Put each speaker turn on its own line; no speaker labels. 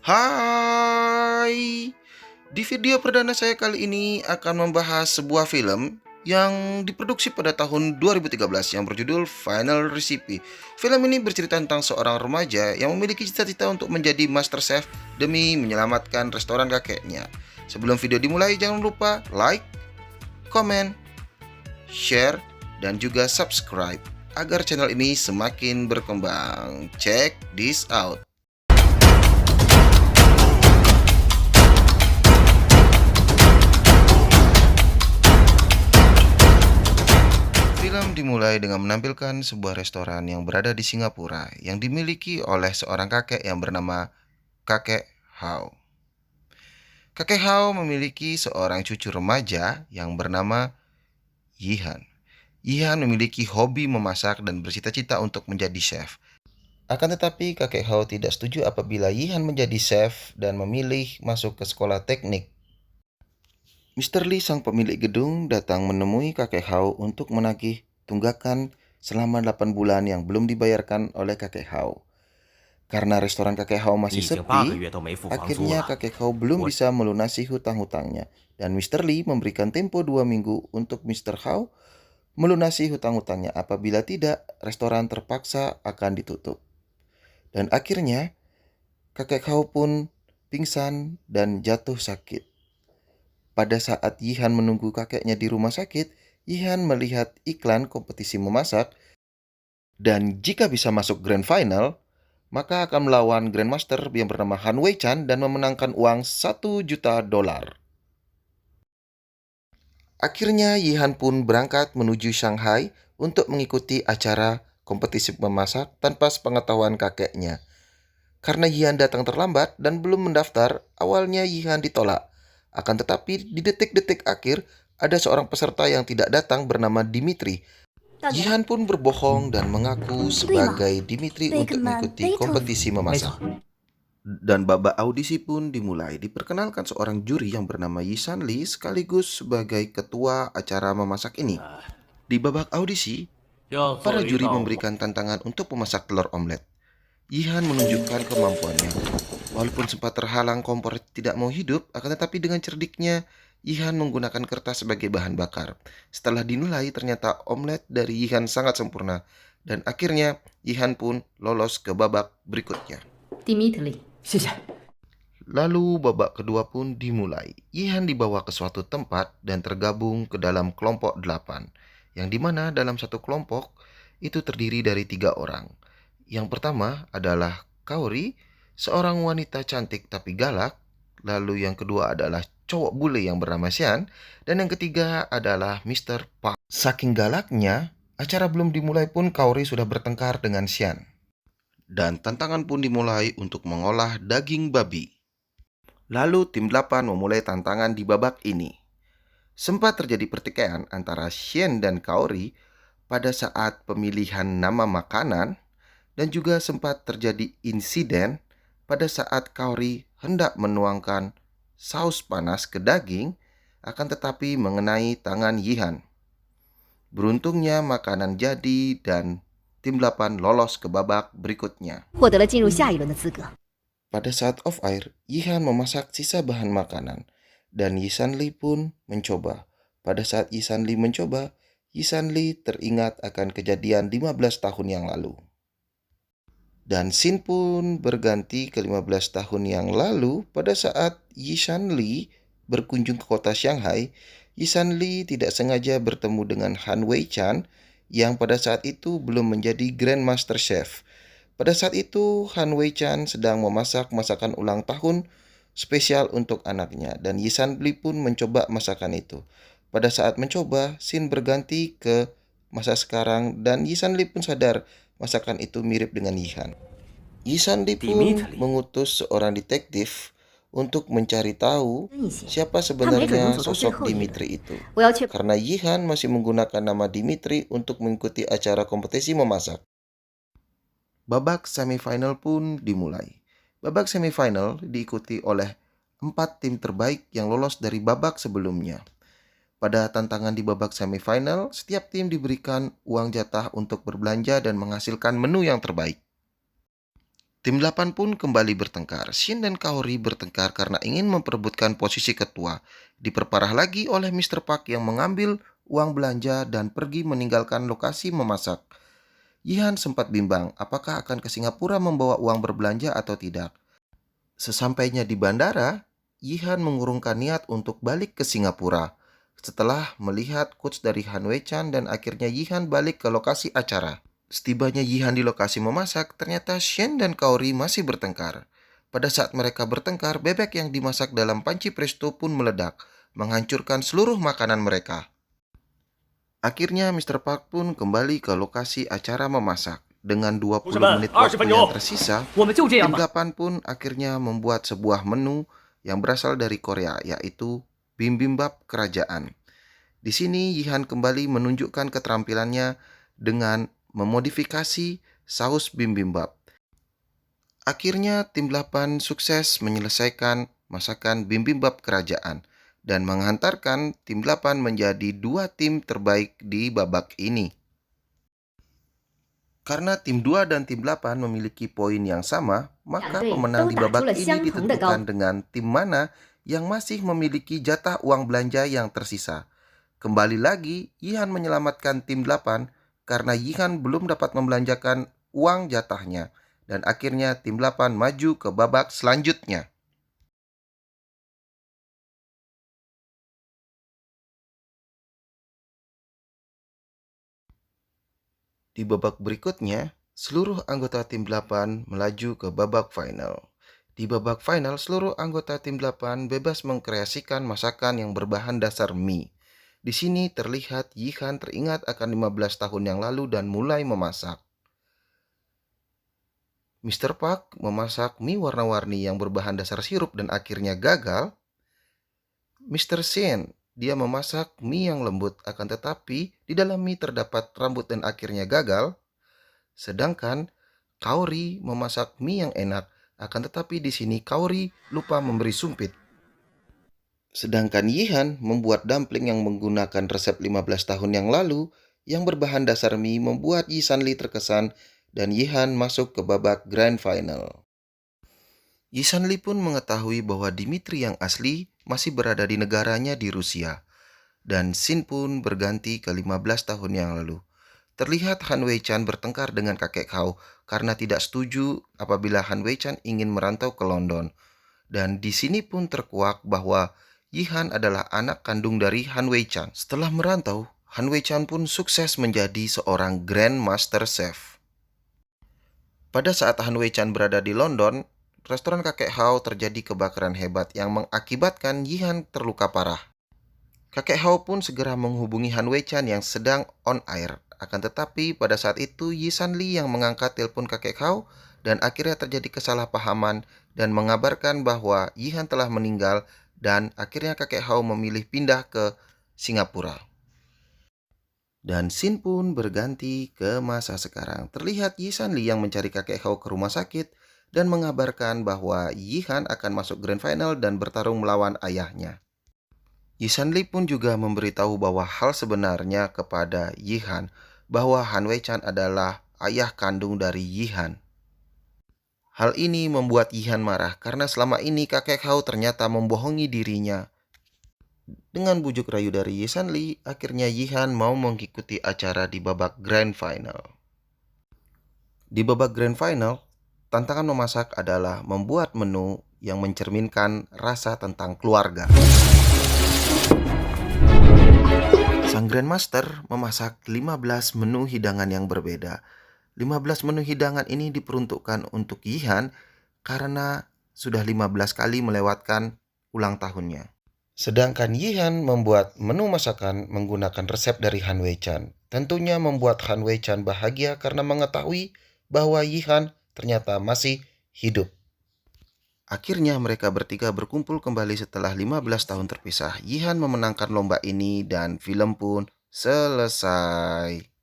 Hai, di video perdana saya kali ini akan membahas sebuah film yang diproduksi pada tahun 2013 yang berjudul Final Recipe. Film ini bercerita tentang seorang remaja yang memiliki cita-cita untuk menjadi master chef demi menyelamatkan restoran kakeknya. Sebelum video dimulai, jangan lupa like, komen, share, dan juga subscribe agar channel ini semakin berkembang. Check this out. Film dimulai dengan menampilkan sebuah restoran yang berada di Singapura yang dimiliki oleh seorang kakek yang bernama Kakek Hao. Kakek Hao memiliki seorang cucu remaja yang bernama Yihan. Yihan memiliki hobi memasak dan bercita-cita untuk menjadi chef. Akan tetapi kakek Hao tidak setuju apabila Yihan menjadi chef dan memilih masuk ke sekolah teknik. Mr. Lee, sang pemilik gedung, datang menemui kakek Hao untuk menagih tunggakan selama 8 bulan yang belum dibayarkan oleh kakek Hao. Karena restoran kakek Hao masih sepi, akhirnya kakek Hao belum bisa melunasi hutang-hutangnya. Dan Mr. Lee memberikan tempo 2 minggu untuk Mr. Hao melunasi hutang-hutangnya. Apabila tidak, restoran terpaksa akan ditutup. Dan akhirnya, kakek Hao pun pingsan dan jatuh sakit. Pada saat Yihan menunggu kakeknya di rumah sakit, Yihan melihat iklan kompetisi memasak dan jika bisa masuk Grand Final, maka akan melawan Grandmaster yang bernama Han Wei Chan dan memenangkan uang 1 juta dolar. Akhirnya Yihan pun berangkat menuju Shanghai untuk mengikuti acara kompetisi memasak tanpa sepengetahuan kakeknya. Karena Yihan datang terlambat dan belum mendaftar, awalnya Yihan ditolak. Akan tetapi di detik-detik akhir, ada seorang peserta yang tidak datang bernama Dimitri. Yihan pun berbohong dan mengaku sebagai Dimitri untuk mengikuti kompetisi memasak. Dan babak audisi pun dimulai. Diperkenalkan seorang juri yang bernama Yisan Lee sekaligus sebagai ketua acara memasak ini. Di babak audisi, para juri memberikan tantangan untuk memasak telur omelet. Yihan menunjukkan kemampuannya. Walaupun sempat terhalang kompor tidak mau hidup, akan tetapi dengan cerdiknya, Yihan menggunakan kertas sebagai bahan bakar. Setelah dinilai, ternyata omelet dari Yihan sangat sempurna. Dan akhirnya, Yihan pun lolos ke babak berikutnya.
Dimitri,
Lalu babak kedua pun dimulai. Yihan dibawa ke suatu tempat dan tergabung ke dalam kelompok 8. Yang dimana dalam satu kelompok itu terdiri dari 3 orang. Yang pertama adalah Kaori, seorang wanita cantik tapi galak. Lalu yang kedua adalah cowok bule yang bernama Xian. Dan yang ketiga adalah Mr. Park. Saking galaknya, acara belum dimulai pun Kaori sudah bertengkar dengan Xian. Dan tantangan pun dimulai untuk mengolah daging babi. Lalu tim 8 memulai tantangan di babak ini. Sempat terjadi pertikaian antara Xian dan Kaori pada saat pemilihan nama makanan. Dan juga sempat terjadi insiden pada saat Kaori hendak menuangkan saus panas ke daging, akan tetapi mengenai tangan Yihan. Beruntungnya makanan jadi dan tim 8 lolos ke babak berikutnya. Pada saat off air, Yihan memasak sisa bahan makanan dan Yisan Lee pun mencoba. Pada saat Yisan Lee mencoba, Yisan Lee teringat akan kejadian 15 tahun yang lalu. Dan scene pun berganti ke 15 tahun yang lalu pada saat Yisan Lee berkunjung ke kota Shanghai. Yisan Lee tidak sengaja bertemu dengan Han Wei Chan yang pada saat itu belum menjadi Grandmaster Chef. Pada saat itu Han Wei Chan sedang memasak masakan ulang tahun spesial untuk anaknya dan Yisan Lee pun mencoba masakan itu. Pada saat mencoba, scene berganti ke masa sekarang dan Yisan Lee pun sadar masakan itu mirip dengan Yihan. Yisan Lee pun mengutus seorang detektif untuk mencari tahu siapa sebenarnya sosok Dimitri itu. Karena Yihan masih menggunakan nama Dimitri untuk mengikuti acara kompetisi memasak. Babak semifinal pun dimulai. Babak semifinal diikuti oleh 4 tim terbaik yang lolos dari babak sebelumnya. Pada tantangan di babak semifinal, setiap tim diberikan uang jatah untuk berbelanja dan menghasilkan menu yang terbaik. Tim 8 pun kembali bertengkar. Shin dan Kaori bertengkar karena ingin memperebutkan posisi ketua. Diperparah lagi oleh Mr. Park yang mengambil uang belanja dan pergi meninggalkan lokasi memasak. Yihan sempat bimbang apakah akan ke Singapura membawa uang berbelanja atau tidak. Sesampainya di bandara, Yihan mengurungkan niat untuk balik ke Singapura. Setelah melihat coach dari Han Wei Chan dan akhirnya Yihan balik ke lokasi acara. Setibanya Yihan di lokasi memasak, ternyata Shen dan Kaori masih bertengkar. Pada saat mereka bertengkar, bebek yang dimasak dalam panci presto pun meledak, menghancurkan seluruh makanan mereka. Akhirnya Mr. Park pun kembali ke lokasi acara memasak. Dengan 20 menit waktu yang tersisa, tim 8 pun akhirnya membuat sebuah menu yang berasal dari Korea, yaitu bibimbap kerajaan. Di sini Yihan kembali menunjukkan keterampilannya dengan memodifikasi saus bibimbap. Akhirnya tim 8 sukses menyelesaikan masakan bibimbap kerajaan dan menghantarkan tim 8 menjadi 2 tim terbaik di babak ini. Karena tim 2 dan tim 8 memiliki poin yang sama, maka pemenang di babak ini ditentukan dengan tim mana yang masih memiliki jatah uang belanja yang tersisa. Kembali lagi, Yihan menyelamatkan tim 8 karena Yihan belum dapat membelanjakan uang jatahnya. Dan akhirnya tim 8 maju ke babak selanjutnya. Di babak berikutnya, seluruh anggota tim 8 melaju ke babak final. Di babak final, seluruh anggota tim 8 bebas mengkreasikan masakan yang berbahan dasar mie. Di sini terlihat Yihan teringat akan 15 tahun yang lalu dan mulai memasak. Mr. Park memasak mie warna-warni yang berbahan dasar sirup dan akhirnya gagal. Mr. Shen, dia memasak mie yang lembut akan tetapi di dalam mie terdapat rambut dan akhirnya gagal. Sedangkan Kaori memasak mie yang enak akan tetapi di sini Kaori lupa memberi sumpit. Sedangkan Yihan membuat dumpling yang menggunakan resep 15 tahun yang lalu yang berbahan dasar mie membuat Yi Sanli terkesan dan Yihan masuk ke babak grand final. Yi Sanli pun mengetahui bahwa Dimitri yang asli masih berada di negaranya di Rusia. Dan Shin pun berganti ke 15 tahun yang lalu. Terlihat Han Wei Chan bertengkar dengan kakek Hao karena tidak setuju apabila Han Wei Chan ingin merantau ke London. Dan di sini pun terkuak bahwa Yihan adalah anak kandung dari Han Wei Chan. Setelah merantau, Han Wei Chan pun sukses menjadi seorang Grand Master Chef. Pada saat Han Wei Chan berada di London, restoran kakek Hao terjadi kebakaran hebat yang mengakibatkan Yihan terluka parah. Kakek Hao pun segera menghubungi Han Wei Chan yang sedang on air. Akan tetapi pada saat itu Yi Sanli yang mengangkat telepon kakek Hao dan akhirnya terjadi kesalahpahaman dan mengabarkan bahwa Yihan telah meninggal dan akhirnya kakek Hao memilih pindah ke Singapura. Dan Shin pun berganti ke masa sekarang. Terlihat Yi Sanli yang mencari kakek Hao ke rumah sakit dan mengabarkan bahwa Yihan akan masuk grand final dan bertarung melawan ayahnya. Yi Sanli pun juga memberitahu bahwa hal sebenarnya kepada Yihan bahwa Han Wei Chan adalah ayah kandung dari Yihan. Hal ini membuat Yihan marah karena selama ini kakek Hao ternyata membohongi dirinya. Dengan bujuk rayu dari Yi Sanli, akhirnya Yihan mau mengikuti acara di babak grand final. Di babak grand final, tantangan memasak adalah membuat menu yang mencerminkan rasa tentang keluarga. Sang Grandmaster memasak 15 menu hidangan yang berbeda. 15 menu hidangan ini diperuntukkan untuk Yihan karena sudah 15 kali melewatkan ulang tahunnya. Sedangkan Yihan membuat menu masakan menggunakan resep dari Han Wei Chan. Tentunya membuat Han Wei Chan bahagia karena mengetahui bahwa Yihan ternyata masih hidup. Akhirnya mereka bertiga berkumpul kembali setelah 15 tahun terpisah. Yihan memenangkan lomba ini dan film pun selesai.